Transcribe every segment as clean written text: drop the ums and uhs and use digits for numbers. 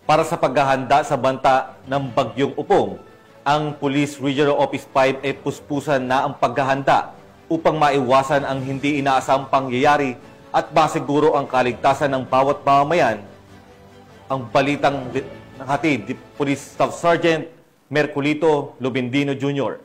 Para sa paghahanda sa banta ng Bagyong Upong, ang Police Regional Office 5 ay puspusan na ang paghahanda upang maiwasan ang hindi inaasang pangyayari at masiguro ang kaligtasan ng bawat mamamayan. Ang balitang hatid ni Police Staff Sergeant Merculito Lubendino Jr.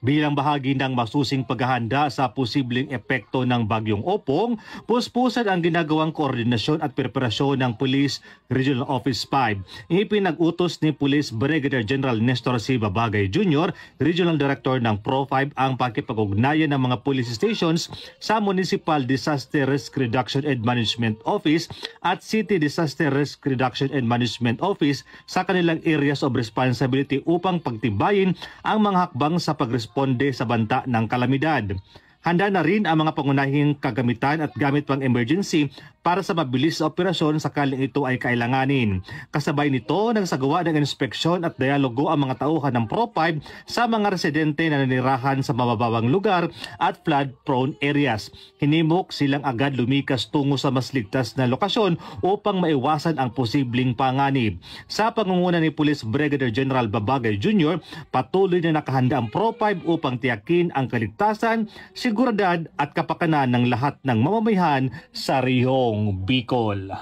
Bilang bahagi ng masusing paghahanda sa posibleng epekto ng Bagyong Opong, puspusan ang ginagawang koordinasyon at preparasyon ng Police Regional Office 5. Ipinag-utos ni Police Brigadier General Nestor C. Babagay Jr., Regional Director ng Pro-5, ang pakipag-ugnayan ng mga police stations sa Municipal Disaster Risk Reduction and Management Office at City Disaster Risk Reduction and Management Office sa kanilang areas of responsibility upang pagtibayin ang mga hakbang sa pagresponde sa banta ng kalamidad. Handa na rin ang mga pangunahing kagamitan at gamit pang emergency para sa mabilis na operasyon sakaling ito ay kailanganin. Kasabay nito, nagsagawa ng inspeksyon at dialogo ang mga tauhan ng Pro-5 sa mga residente na nanirahan sa mababawang lugar at flood-prone areas. Hinimok silang agad lumikas tungo sa mas ligtas na lokasyon upang maiwasan ang posibleng panganib. Sa pangunguna ni Police Brigadier General Babagay Jr., patuloy na nakahanda ang Pro-5 upang tiyakin ang kaligtasan, seguridad at kapakanan ng lahat ng mamamayan sa rehong Bicol.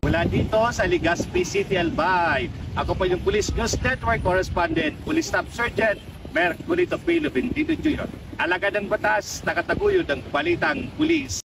Mula dito sa Legazpi City, Albay, ako po yung Police News Network Correspondent, Police Staff Sergeant Merculito P. Lubendino Jr. Alagad ng batas, nakataguyod ng balitang pulis.